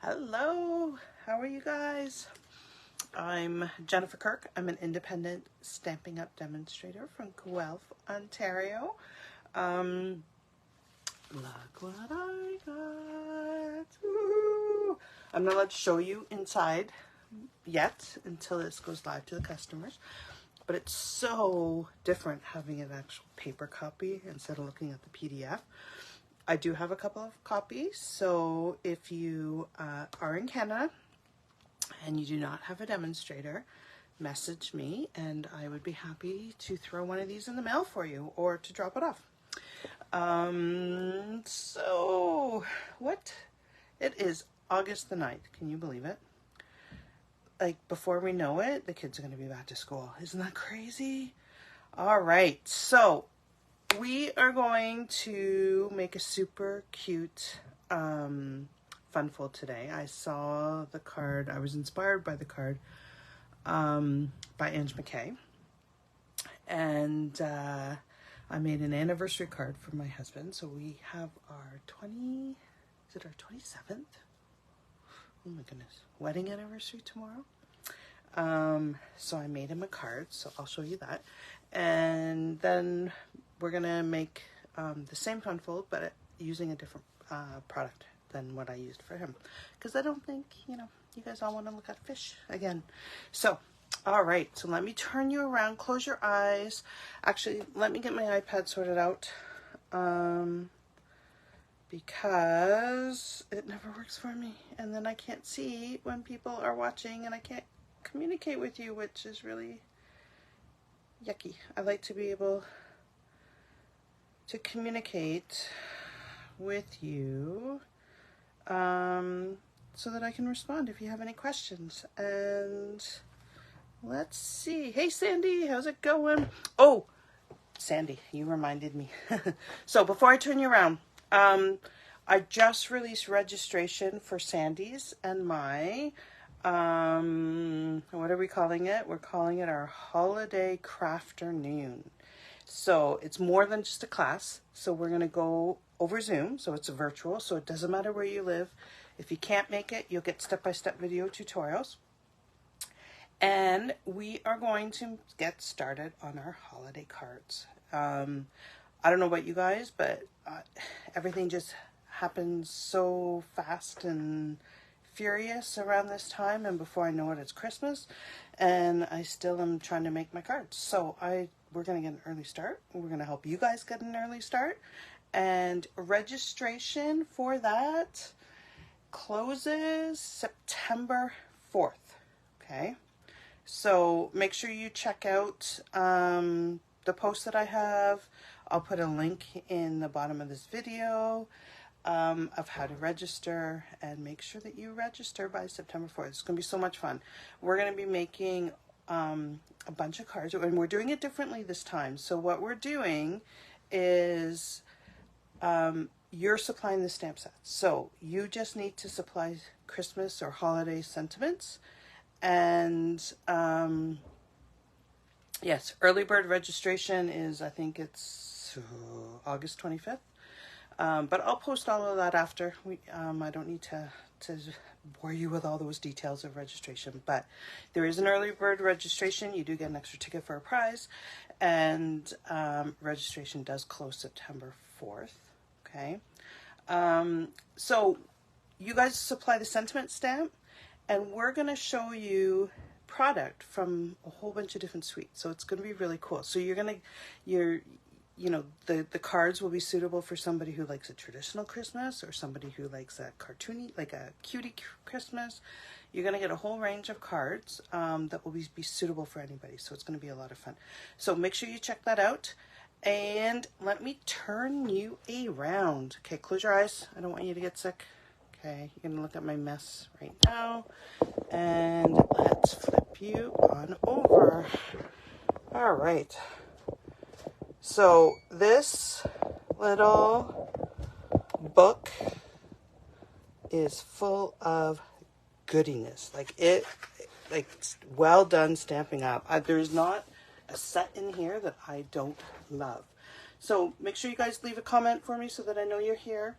Hello, how are you guys? I'm Jennifer Kirk. I'm an independent Stampin' Up! Demonstrator from Guelph, Ontario. Look what I got. Woo! I'm not allowed to show you inside yet until this goes live to the customers. But it's so different having an actual paper copy instead of looking at the PDF. I do have a couple of copies, so if you are in Canada and you do not have a demonstrator, message me and I would be happy to throw one of these in the mail for you or to drop it off. So what? It is August the 9th. Can you believe it? Like, before we know it, the kids are going to be back to school. Isn't that crazy? All right, so we are going to make a super cute fun fold today. I saw the card. I was inspired by the card by Ange Mckay. And I made an anniversary card for my husband. So we have our 27th? Oh my goodness. Wedding anniversary tomorrow. So I made him a card. So I'll show you that. And then we're going to make the same fun fold, but using a different product than what I used for him. Because I don't think, you guys all want to look at fish again. So, all right. So let me turn you around. Close your eyes. Actually, let me get my iPad sorted out. Because it never works for me. And then I can't see when people are watching and I can't communicate with you, which is really yucky. I like to be able to communicate with you so that I can respond if you have any questions. And let's see. Hey, Sandy, how's it going? Oh, Sandy, you reminded me. So before I turn you around, I just released registration for Sandy's and my, what are we calling it? We're calling it our Holiday Crafternoon. So it's more than just a class. So we're going to go over Zoom. So it's virtual. So it doesn't matter where you live. If you can't make it, you'll get step-by-step video tutorials. And we are going to get started on our holiday cards. I don't know about you guys, but everything just happens so fast and furious around this time. And before I know it, it's Christmas. And I still am trying to make my cards. So we're going to get an early start. We're going to help you guys get an early start. And registration for that closes September 4th. Okay. So make sure you check out the post that I have. I'll put a link in the bottom of this video of how to register, and make sure that you register by September 4th. It's going to be so much fun. We're going to be making a bunch of cards, and we're doing it differently this time. So what we're doing is you're supplying the stamp sets. So you just need to supply Christmas or holiday sentiments. And yes, early bird registration is, I think it's August 25th. But I'll post all of that after. I don't need to bore you with all those details of registration, but there is an early bird registration. You do get an extra ticket for a prize, and registration does close September 4th. Okay. So you guys supply the sentiment stamp, and we're going to show you product from a whole bunch of different suites. So it's going to be really cool. So the cards will be suitable for somebody who likes a traditional Christmas, or somebody who likes a cartoony, like a cutie Christmas. You're going to get a whole range of cards that will be suitable for anybody. So it's going to be a lot of fun. So make sure you check that out. And let me turn you around. Okay, close your eyes. I don't want you to get sick. Okay, you're going to look at my mess right now. And let's flip you on over. All right. So this little book is full of goodiness. Like well done Stampin' Up. There's not a set in here that I don't love. So make sure you guys leave a comment for me so that I know you're here.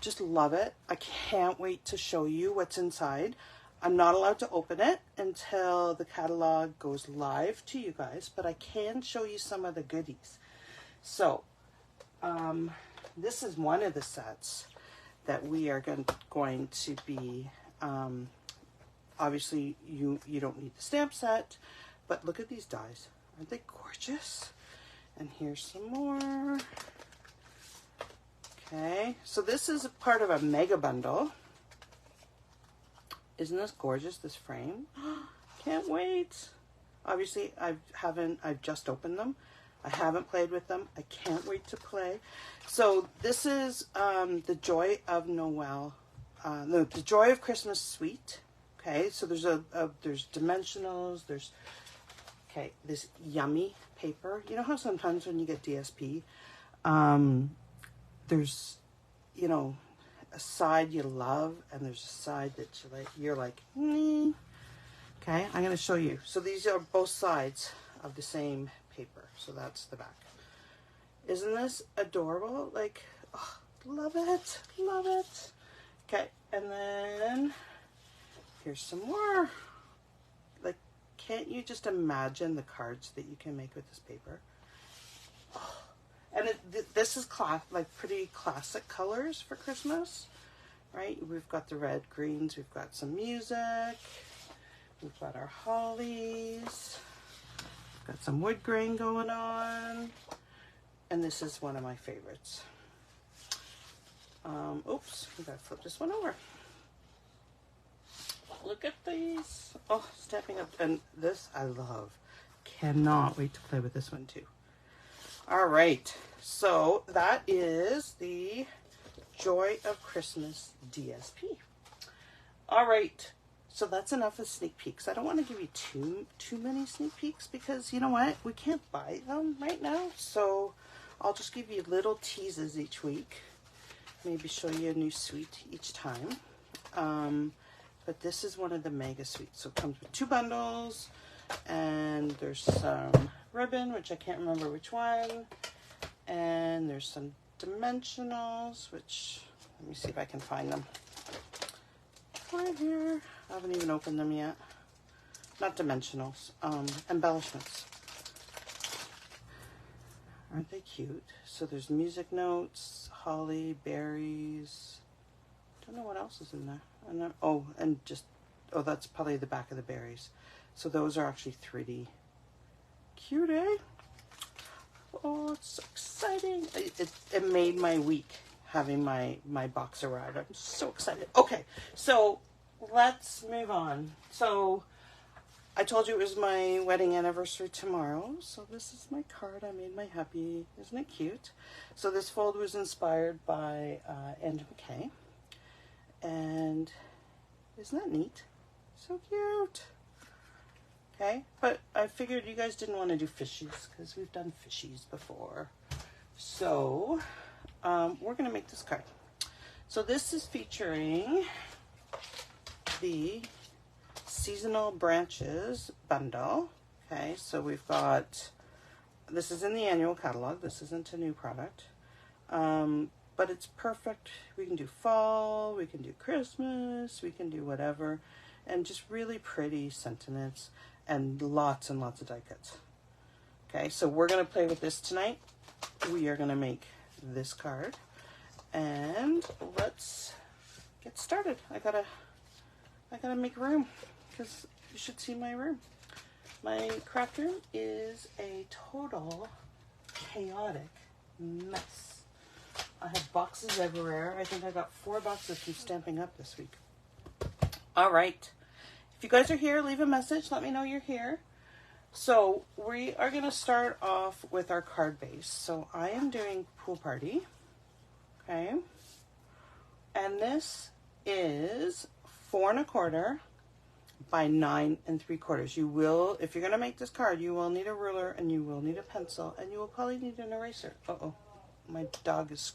just love it. I can't wait to show you what's inside. I'm not allowed to open it until the catalog goes live to you guys, but I can show you some of the goodies. So, this is one of the sets that we are going to be, obviously you don't need the stamp set, but look at these dies. Aren't they gorgeous? And here's some more. Okay, so this is a part of a mega bundle. Isn't this gorgeous, this frame? Can't wait. Obviously, I've just opened them. I haven't played with them. I can't wait to play. So this is the Joy of Noel, no, the Joy of Christmas Suite. Okay, so there's dimensionals, there's, okay, this yummy paper. You know how sometimes when you get DSP, there's, you know, a side you love and there's a side that you're like, nee. Okay, I'm going to show you. So these are both sides of the same paper. So that's the back. Isn't this adorable? Like, oh, love it, love it. Okay, and then here's some more. Like, can't you just imagine the cards that you can make with this paper? Oh. And this is like pretty classic colors for Christmas, right? We've got the red, greens, we've got some music, we've got our hollies, we've got some wood grain going on, and this is one of my favorites. Oops, we gotta flip this one over. Look at these. Oh, stepping up, and this I love. Cannot wait to play with this one too. All right, so that is the Joy of Christmas DSP. All right, so that's enough of sneak peeks. I don't want to give you too many sneak peeks because you know what? We can't buy them right now. So I'll just give you little teases each week. Maybe show you a new suite each time. But this is one of the mega suites. So it comes with 2 bundles. And there's some ribbon, which I can't remember which one. And there's some dimensionals, which, let me see if I can find them. Right here. I haven't even opened them yet. Not dimensionals, embellishments. Aren't they cute? So there's music notes, holly, berries. Don't know what else is in there. Oh, and just, oh, that's probably the back of the berries. So those are actually 3D. Cute, eh? Oh, it's so exciting. It made my week having my box arrive. I'm so excited. Okay, so let's move on. So I told you it was my wedding anniversary tomorrow. So this is my card. I made my happy. Isn't it cute? So this fold was inspired by Ange Mckay. And isn't that neat? So cute. Okay, but I figured you guys didn't want to do fishies because we've done fishies before. So we're going to make this card. So this is featuring the Seasonal Branches bundle. Okay, so we've got, this is in the annual catalog. This isn't a new product. But it's perfect. We can do fall, we can do Christmas, we can do whatever. And just really pretty sentiments. And lots of die cuts. Okay, so we're going to play with this tonight. We are going to make this card. And let's get started. I gotta make room because you should see my room. My craft room is a total chaotic mess. I have boxes everywhere. I think I got 4 boxes from Stamping Up this week. All right. If you guys are here, leave a message. Let me know you're here. So we are going to start off with our card base. So I am doing Pool Party. Okay. And this is 4 1/4 by 9 3/4. You will, if you're going to make this card, you will need a ruler and you will need a pencil and you will probably need an eraser. Uh-oh, my dog is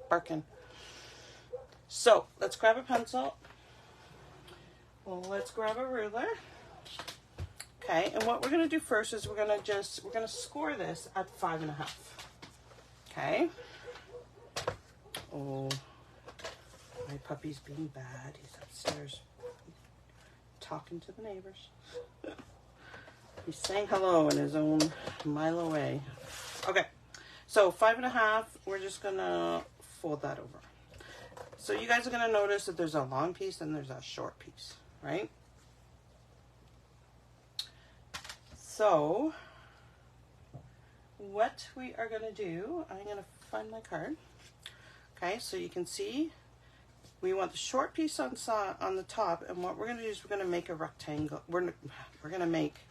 barking. So let's grab a pencil. Well, let's grab a ruler. Okay, and what we're going to do first is we're going to score this at 5 1/2. Okay. Oh, puppy's being bad. He's upstairs talking to the neighbors. He's saying hello in his own mile away. Okay, so 5.5, we're just gonna fold that over. So you guys are gonna notice that there's a long piece and there's a short piece, right? So what we are gonna do, I'm gonna find my card. Okay, so you can see we want the short piece on the top, and what we're gonna do is we're gonna make a rectangle. We're gonna make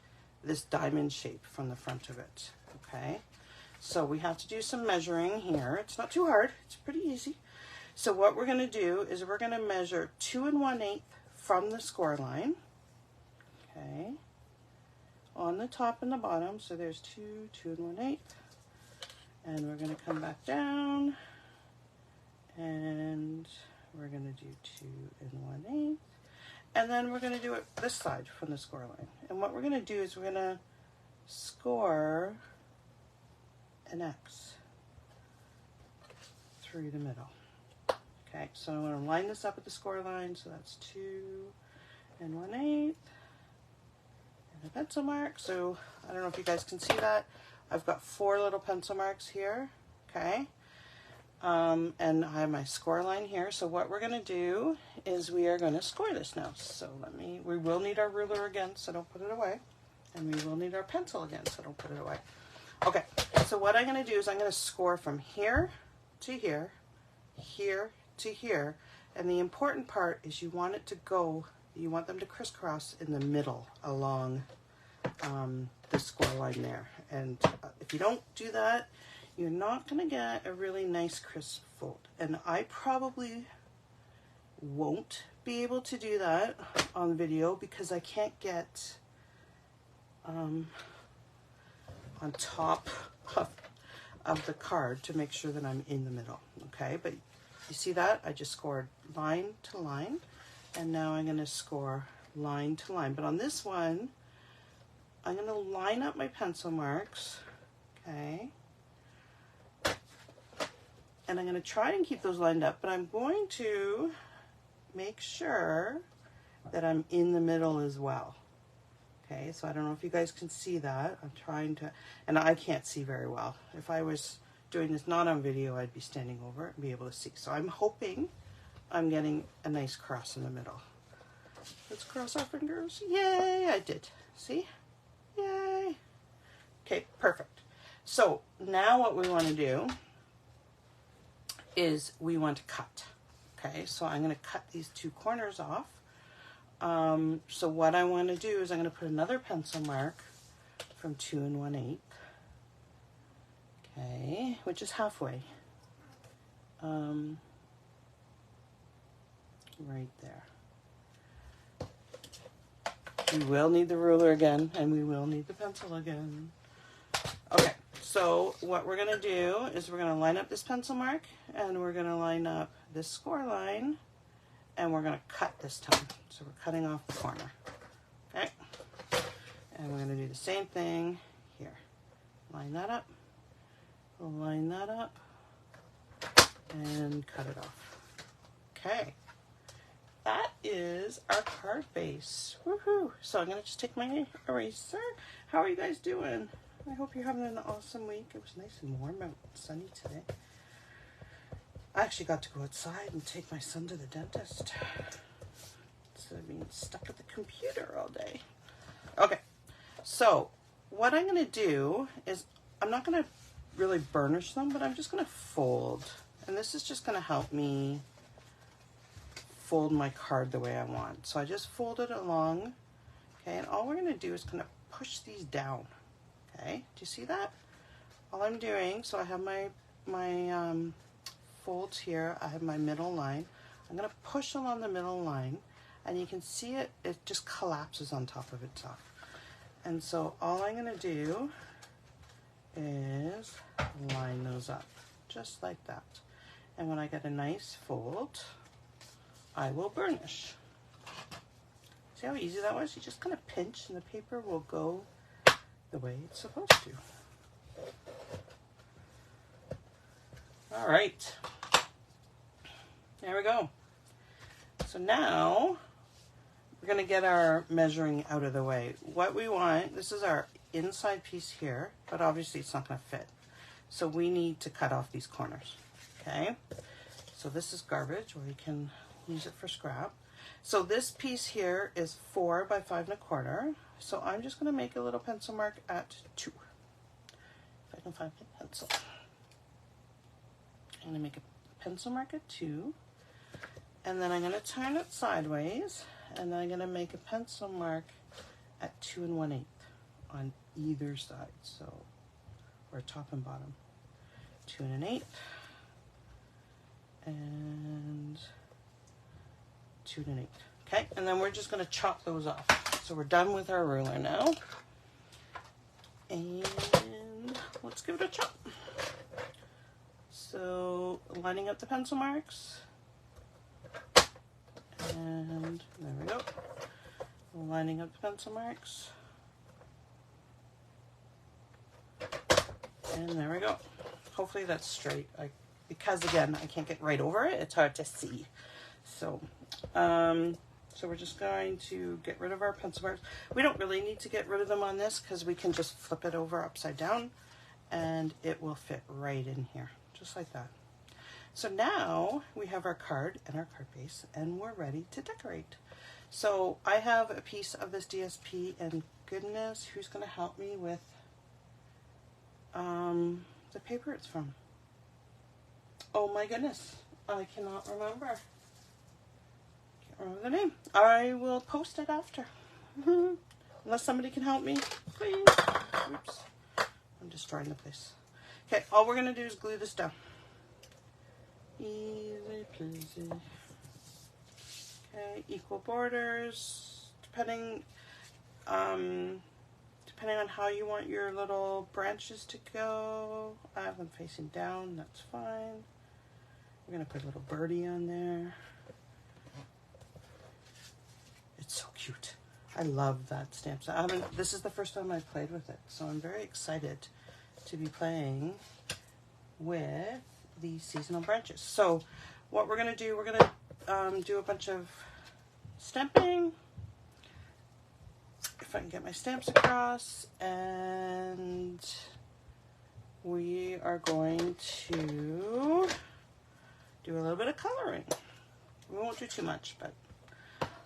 this diamond shape from the front of it. Okay, so we have to do some measuring here. It's not too hard, it's pretty easy. So what we're gonna do is we're gonna measure 2 1/8 from the score line. Okay, on the top and the bottom. So there's 2 1/8, and we're gonna come back down, and we're gonna do 2 1/8, and then we're gonna do it this side from the score line. And what we're gonna do is we're gonna score an X through the middle. Okay, so I'm gonna line this up at the score line. So that's 2 1/8. A pencil mark. So I don't know if you guys can see that. I've got 4 little pencil marks here. Okay. And I have my score line here. So what we're going to do is we are going to score this now. So we will need our ruler again, so don't put it away. And we will need our pencil again, so don't put it away. Okay. So what I'm going to do is I'm going to score from here to here, here to here. And the important part is you want them to crisscross in the middle along the score line there. And if you don't do that, you're not going to get a really nice crisp fold. And I probably won't be able to do that on video because I can't get on top of the card to make sure that I'm in the middle. Okay, but you see that? I just scored line to line. And now I'm going to score line to line. But on this one, I'm going to line up my pencil marks. Okay. And I'm going to try and keep those lined up, but I'm going to make sure that I'm in the middle as well. Okay, so I don't know if you guys can see that. I'm trying to, and I can't see very well. If I was doing this not on video, I'd be standing over it and be able to see. So I'm hoping I'm getting a nice cross in the middle. Let's cross our fingers. Yay, I did. See? Yay. Okay, perfect. So now what we want to do is we want to cut. Okay, so I'm going to cut these 2 corners off. So what I want to do is I'm going to put another pencil mark from 2 1/8. Okay, which is halfway. Right there. We will need the ruler again, and we will need the pencil again. Okay, so what we're going to do is we're going to line up this pencil mark, and we're going to line up this score line, and we're going to cut this time. So we're cutting off the corner. Okay, and we're going to do the same thing here. Line that up, line that up, and cut it off. Okay. That is our card base. Woohoo! So I'm going to just take my eraser. How are you guys doing? I hope you're having an awesome week. It was nice and warm and sunny today. I actually got to go outside and take my son to the dentist. So I've been stuck at the computer all day. Okay, so what I'm going to do is I'm not going to really burnish them, but I'm just going to fold. And this is just going to help me fold my card the way I want. So I just fold it along, okay, and all we're going to do is kind of push these down, okay? Do you see that? All I'm doing, so I have my folds here, I have my middle line. I'm going to push along the middle line, and you can see it just collapses on top of itself. And so all I'm going to do is line those up, just like that. And when I get a nice fold, I will burnish. See how easy that was? You just kind of pinch and the paper will go the way it's supposed to. All right. There we go. So now we're going to get our measuring out of the way. What we want, this is our inside piece here, but obviously it's not going to fit. So we need to cut off these corners, okay? So this is garbage, or you can use it for scrap. So this piece here is 4 by 5 1/4. So I'm just going to make a little pencil mark at 2. If I can find my pencil. I'm going to make a pencil mark at 2. And then I'm going to turn it sideways. And then I'm going to make a pencil mark at 2 1/8 on either side. So, or top and bottom. 2 1/8. And 2 1/8. Okay, and then we're just going to chop those off. So we're done with our ruler now. And let's give it a chop. So lining up the pencil marks. And there we go. Lining up the pencil marks. And there we go. Hopefully that's straight. Because again, I can't get right over it. It's hard to see. So, so we're just going to get rid of our pencil marks. We don't really need to get rid of them on this because we can just flip it over upside down and it will fit right in here, just like that. So now we have our card and our card base and we're ready to decorate. So I have a piece of this DSP and goodness, who's going to help me with the paper it's from? Oh my goodness, I cannot remember. Can't remember the name. I will post it after. Unless somebody can help me, please. Oops, I'm destroying the place. Okay, all we're going to do is glue this down. Easy peasy. Okay, equal borders, depending on how you want your little branches to go. I have them facing down, that's fine. We're gonna put a little birdie on there. It's so cute. I love that stamp set. This is the first time I've played with it, so I'm very excited to be playing with these seasonal branches. So what we're gonna do, we're gonna do a bunch of stamping. If I can get my stamps across, and we are going to do a little bit of coloring. We won't do too much, but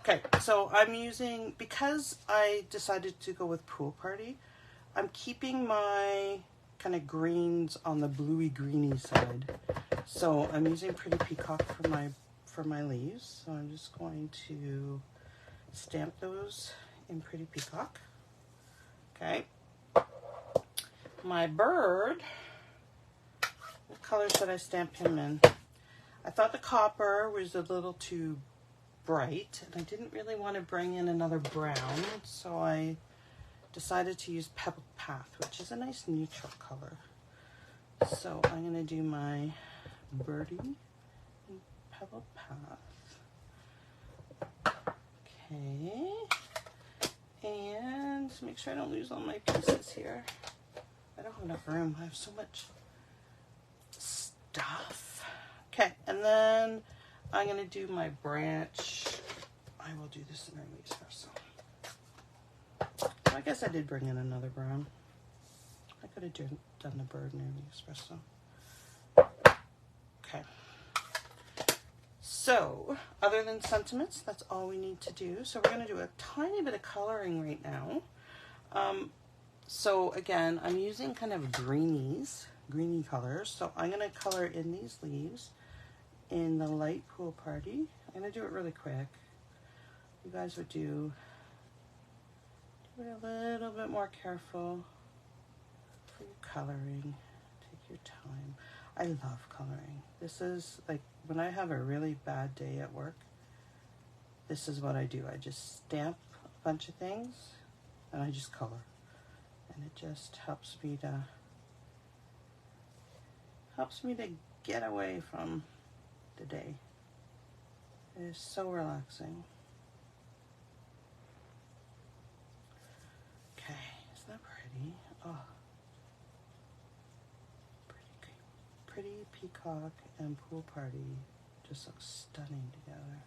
okay. So I'm using, because I decided to go with Pool Party, I'm keeping my kind of greens on the bluey greeny side. So I'm using Pretty Peacock for my leaves. So I'm just going to stamp those in Pretty Peacock. Okay. My bird, what color should I stamp him in? I thought the copper was a little too bright, and I didn't really want to bring in another brown, so I decided to use Pebble Path, which is a nice neutral color. So I'm going to do my birdie in Pebble Path. Okay. And make sure I don't lose all my pieces here. I don't have enough room. I have so much stuff. Okay, and then I'm going to do my branch. I will do this in early espresso. I guess I did bring in another brown. I could have done the bird in early espresso. Okay. So, other than sentiments, that's all we need to do. So we're going to do a tiny bit of coloring right now. So again, I'm using kind of greeny colors. So I'm going to color in these leaves in the light Pool Party. I'm going to do it really quick. You guys would do it a little bit more careful for your coloring. Take your time. I love coloring. This is like when I have a really bad day at work, this is what I do. I just stamp a bunch of things and I just color. And it just helps me to get away from the day. It is so relaxing. Okay, isn't that pretty? Oh. Pretty Peacock and Pool Party just look stunning together.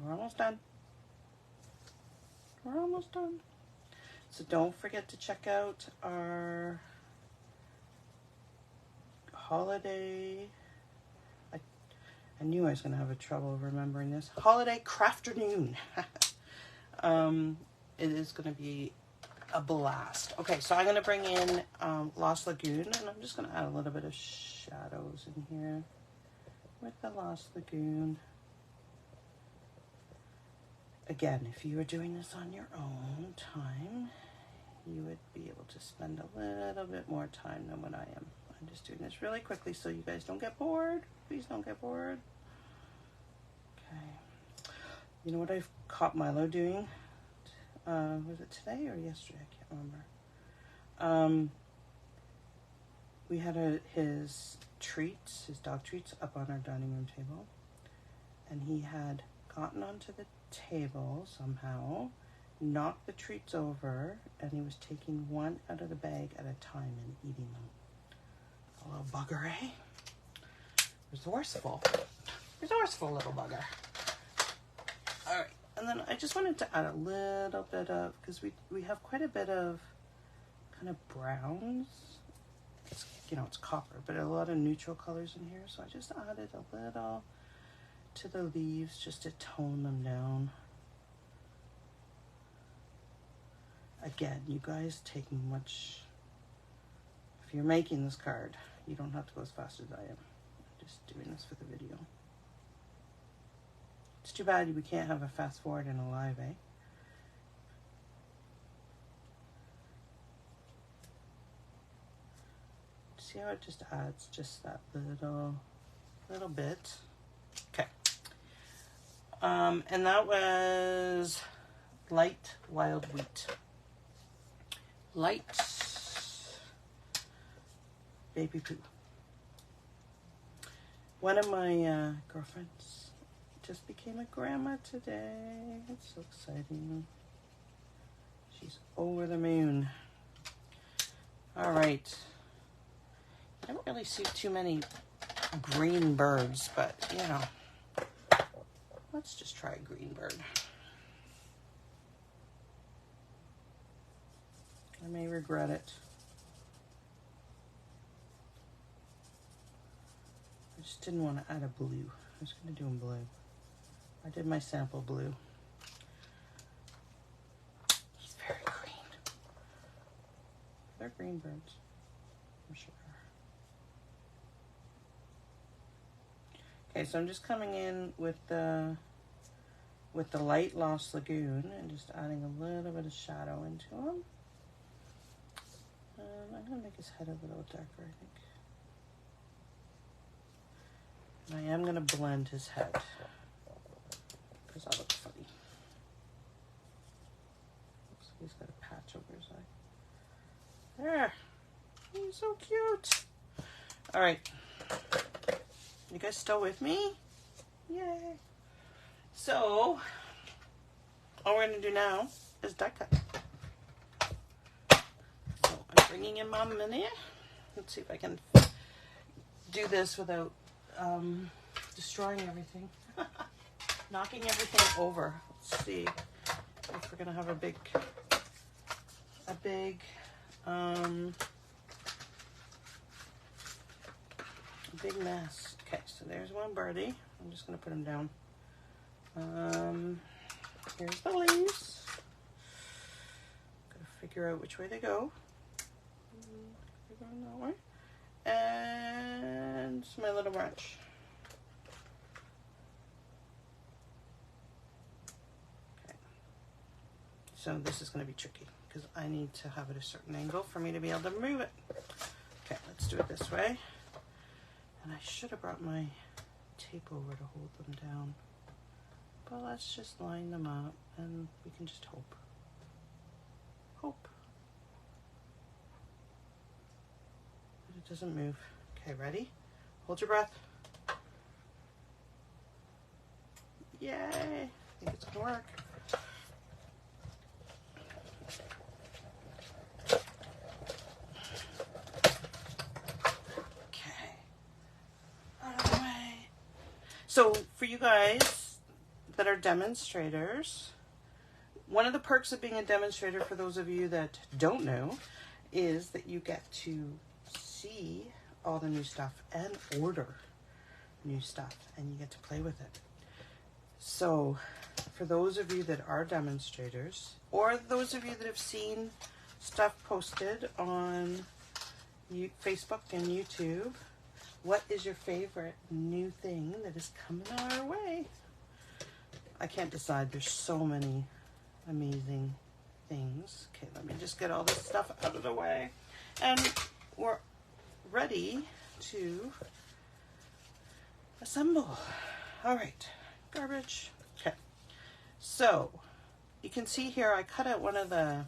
We're almost done. We're almost done. So don't forget to check out our holiday. I knew I was going to have a trouble remembering this. Holiday Crafternoon. It is going to be a blast. Okay, so I'm going to bring in Lost Lagoon, and I'm just going to add a little bit of shadows in here with the Lost Lagoon. Again, if you were doing this on your own time, you would be able to spend a little bit more time than what I am. I'm just doing this really quickly so you guys don't get bored. Please don't get bored. Okay. You know what I've caught Milo doing? Was it today or yesterday? I can't remember. We had his treats, his dog treats, up on our dining room table. And he had gotten onto the table somehow, knocked the treats over, and he was taking one out of the bag at a time and eating them. A little bugger, eh? Resourceful. Resourceful little bugger. All right, and then I just wanted to add a little bit of, because we have quite a bit of kind of browns. It's, you know, it's copper, but a lot of neutral colors in here. So I just added a little to the leaves just to tone them down. Again, you guys take much, if you're making this card, you don't have to go as fast as I am. I'm just doing this for the video. It's too bad we can't have a fast forward in a live, eh? See how it just adds just that little bit. Okay. And that was light wild wheat. Light baby poo. One of my girlfriends just became a grandma today. It's so exciting. She's over the moon. All right. I don't really see too many green birds, but you know, let's just try a green bird. I may regret it. I just didn't want to add a blue. I was going to do them blue. I did my sample blue. He's very green. They're green birds, for sure. Okay, so I'm just coming in with the light Lost Lagoon and just adding a little bit of shadow into him. I'm going to make his head a little darker, I think. And I am going to blend his head because that looks funny. Looks like he's got a patch over his eye. There. He's so cute. All right. You guys still with me? Yay. So, all we're going to do now is die cut. So, I'm bringing in my mini. Let's see if I can do this without destroying everything. Knocking everything over. Let's see if we're going to have a big mess. Okay, so there's one birdie. I'm just going to put him down. Here's the leaves. Gotta figure out which way they go. They're going that way. And my little branch. Okay. So this is going to be tricky because I need to have it a certain angle for me to be able to move it. Okay, let's do it this way. And I should have brought my tape over to hold them down. But let's just line them up and we can just hope. Hope. But it doesn't move. Okay, ready? Hold your breath. Yay! I think it's gonna work. So for you guys that are demonstrators, one of the perks of being a demonstrator, for those of you that don't know, is that you get to see all the new stuff and order new stuff, and you get to play with it. So for those of you that are demonstrators, or those of you that have seen stuff posted on Facebook and YouTube, what is your favorite new thing that is coming our way? I can't decide. There's so many amazing things. Okay, let me just get all this stuff out of the way. And we're ready to assemble. All right, garbage. Okay, so you can see here I cut out one of the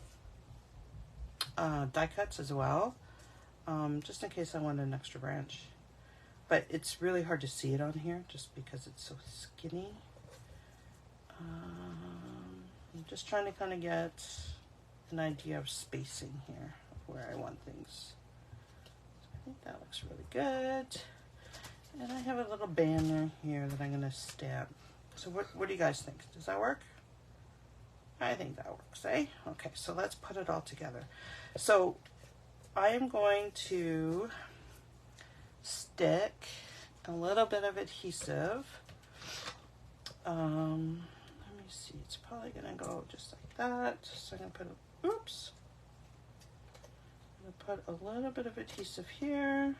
die cuts as well, just in case I want an extra branch. But it's really hard to see it on here just because it's so skinny. I'm just trying to kind of get an idea of spacing here, of where I want things. So I think that looks really good. And I have a little banner here that I'm going to stamp. So what do you guys think? Does that work? I think that works, eh? Okay, so let's put it all together. So I am going to stick a little bit of adhesive. Let me see, it's probably gonna go just like that. So I'm gonna put oops. I'm gonna put a little bit of adhesive here,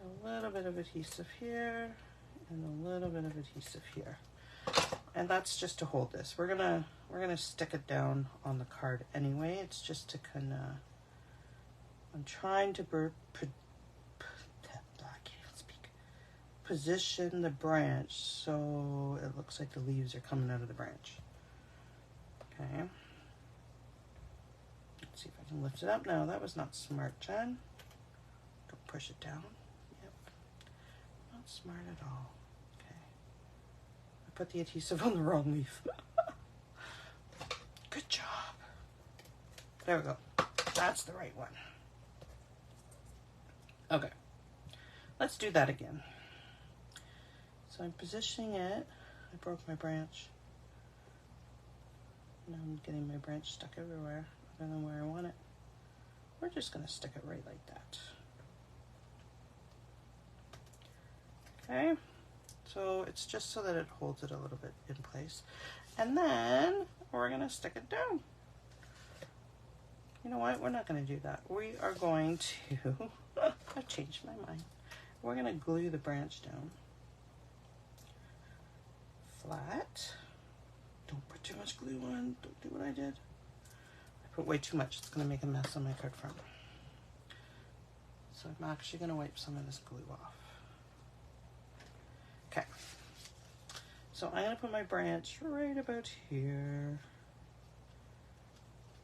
a little bit of adhesive here, and a little bit of adhesive here. And that's just to hold this. We're gonna stick it down on the card anyway. It's just to kind of, I'm trying to position the branch so it looks like the leaves are coming out of the branch. Okay. Let's see if I can lift it up now. That was not smart, Jen. Don't push it down. Yep. Not smart at all. Okay. I put the adhesive on the wrong leaf. Good job. There we go. That's the right one. Okay. Let's do that again. So I'm positioning it. I broke my branch. Now I'm getting my branch stuck everywhere other than where I want it. We're just going to stick it right like that. Okay. So it's just so that it holds it a little bit in place. And then we're going to stick it down. You know what? We're not going to do that. We are going to, I've changed my mind. We're going to glue the branch down. Flat. Don't put too much glue on. Don't do what I did. I put way too much. It's going to make a mess on my card front. So I'm actually going to wipe some of this glue off. Okay. So I'm going to put my branch right about here.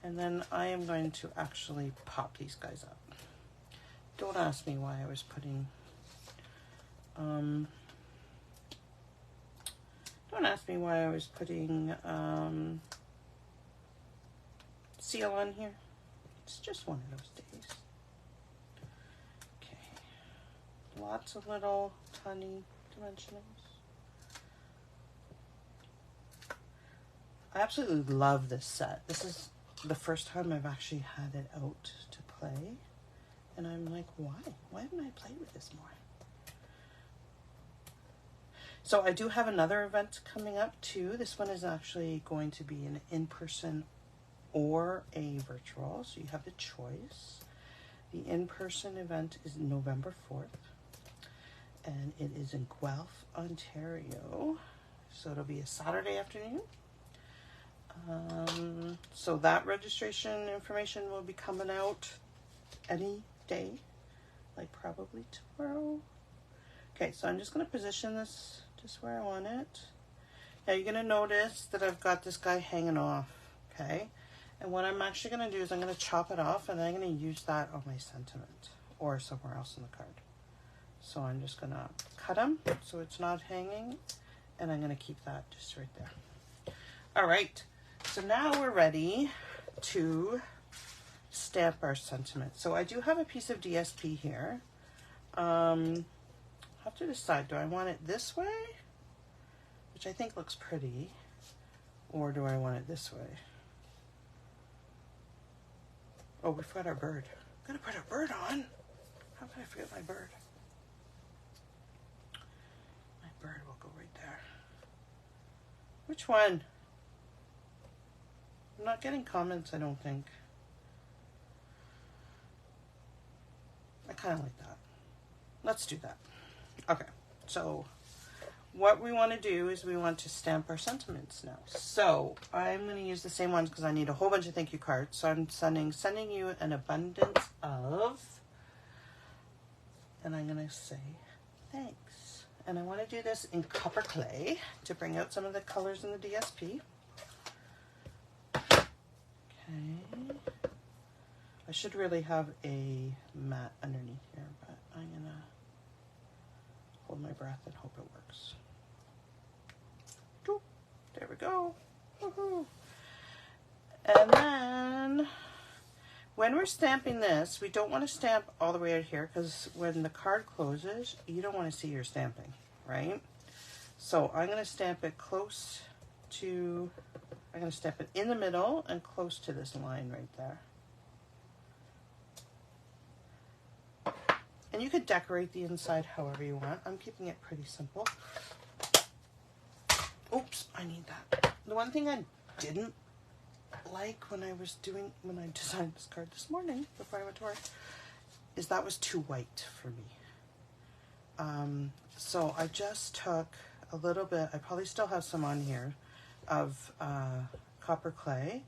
And then I am going to actually pop these guys up. Don't ask me why I was putting don't ask me why I was putting seal on here. It's just one of those days. Okay. Lots of little tiny dimensionals. I absolutely love this set. This is the first time I've actually had it out to play. And I'm like, why? Why haven't I played with this more? So I do have another event coming up too. This one is actually going to be an in-person or a virtual, so you have the choice. The in-person event is November 4th, and it is in Guelph, Ontario. So it'll be a Saturday afternoon. So that registration information will be coming out any day, like probably tomorrow. Okay, so I'm just going to position this just where I want it. Now you're going to notice that I've got this guy hanging off, okay? And what I'm actually going to do is I'm going to chop it off, and then I'm going to use that on my sentiment or somewhere else in the card. So I'm just going to cut him so it's not hanging, and I'm going to keep that just right there. All right, so now we're ready to stamp our sentiment. So I do have a piece of DSP here. I have to decide, do I want it this way? which I think looks pretty. Or do I want it this way? Oh, we forgot our bird. I'm gonna put our bird on. How could I forget my bird? My bird will go right there. Which one? I'm not getting comments, I don't think. I kind of like that. Let's do that. Okay, so what we want to do is we want to stamp our sentiments now. So I'm going to use the same ones because I need a whole bunch of thank you cards. So I'm sending you an abundance of, and I'm going to say thanks. And I want to do this in copper clay to bring out some of the colors in the DSP. Okay. I should really have a mat underneath here, but I'm going to hold my breath and hope it works. There we go. Woohoo. And then when we're stamping this, we don't want to stamp all the way out here because when the card closes, you don't want to see your stamping, right? So I'm going to stamp it close to, I'm going to stamp it in the middle and close to this line right there. And you could decorate the inside however you want. I'm keeping it pretty simple. Oops, I need that. The one thing I didn't like when I designed this card this morning before I went to work is that was too white for me. So I just took a little bit, I probably still have some on here, of copper clay,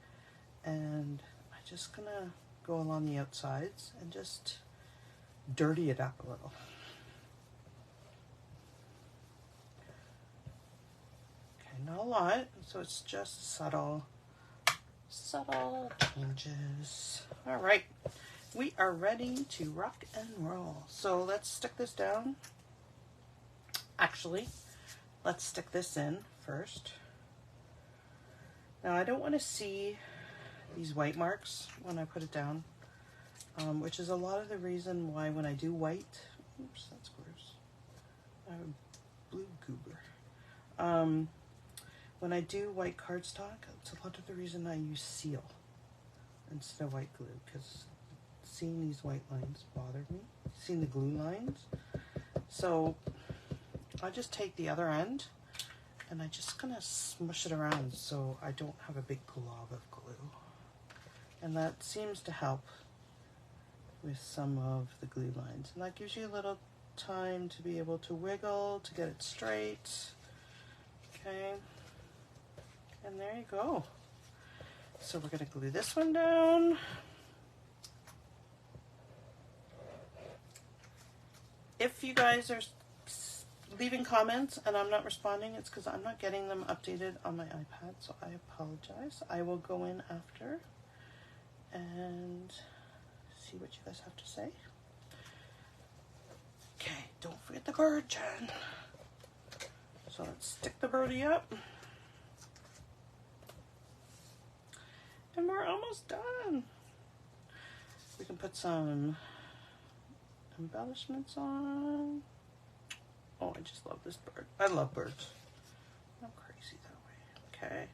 and I'm just gonna go along the outsides and just dirty it up a little. Okay, not a lot, so it's just subtle changes. All right, we are ready to rock and roll. So let's stick this down. Actually, let's stick this in first. Now I don't want to see these white marks when I put it down, which is a lot of the reason why when I do white, oops, that's gross. I'm a blue goober. When I do white cardstock, it's a lot of the reason I use seal instead of white glue, because seeing these white lines bothered me, seeing the glue lines. So I just take the other end and I just gonna smush it around so I don't have a big glob of glue. And that seems to help with some of the glue lines. And that gives you a little time to be able to wiggle, to get it straight. Okay. And there you go. So we're going to glue this one down. If you guys are leaving comments and I'm not responding, it's because I'm not getting them updated on my iPad, so I apologize. I will go in after and see what you guys have to say. Okay, don't forget the bird, Jen. So let's stick the birdie up. And we're almost done. We can put some embellishments on. Oh, I just love this bird. I love birds. I'm crazy that way. Okay.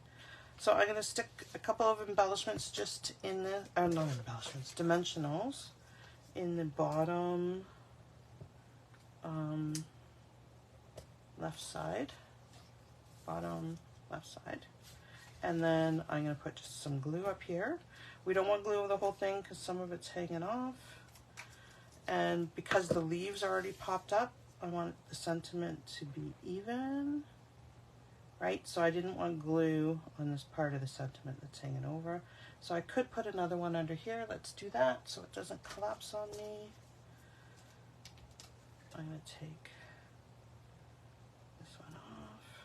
So I'm going to stick a couple of embellishments just in the, not embellishments, dimensionals in the bottom left side. Bottom left side. And then I'm going to put just some glue up here. We don't want glue over the whole thing because some of it's hanging off. And because the leaves are already popped up, I want the sentiment to be even, right? So I didn't want glue on this part of the sentiment that's hanging over. So I could put another one under here. Let's do that so it doesn't collapse on me. I'm going to take this one off.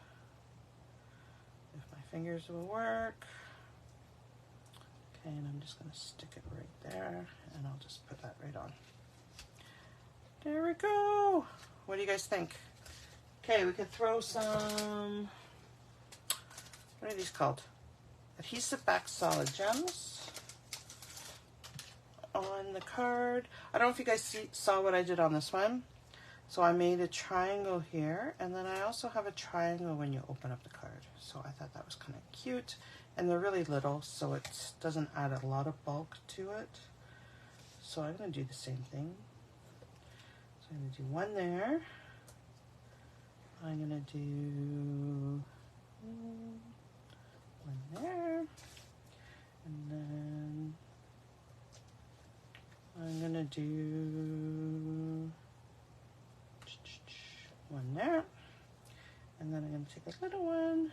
If my fingers will work. Okay, and I'm just going to stick it right there, and I'll just put that right on. There we go. What do you guys think? Okay, we could throw some, what are these called? Adhesive back solid gems on the card. I don't know if you guys saw what I did on this one. So I made a triangle here, and then I also have a triangle when you open up the card. So I thought that was kind of cute, and they're really little, so it doesn't add a lot of bulk to it. So I'm going to do the same thing. So I'm going to do one there. I'm going to do one there, and then I'm going to do one there, and then I'm going to take a little one,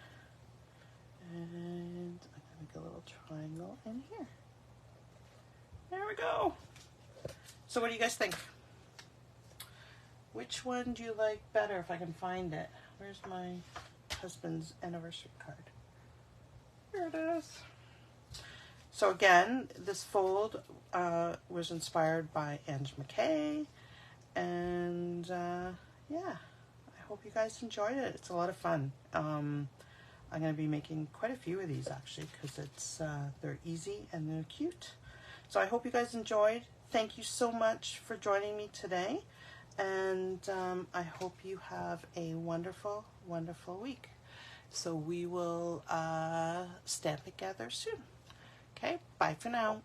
and I'm going to make a little triangle in here. There we go. So what do you guys think? Which one do you like better if I can find it? Where's my husband's anniversary card? Here it is. So again, this fold was inspired by Ange Mckay, and yeah, I hope you guys enjoyed it. It's a lot of fun. I'm going to be making quite a few of these actually, because they're easy and they're cute. So I hope you guys enjoyed. Thank you so much for joining me today, and I hope you have a wonderful, wonderful week. So we will stamp together soon. Okay, bye for now.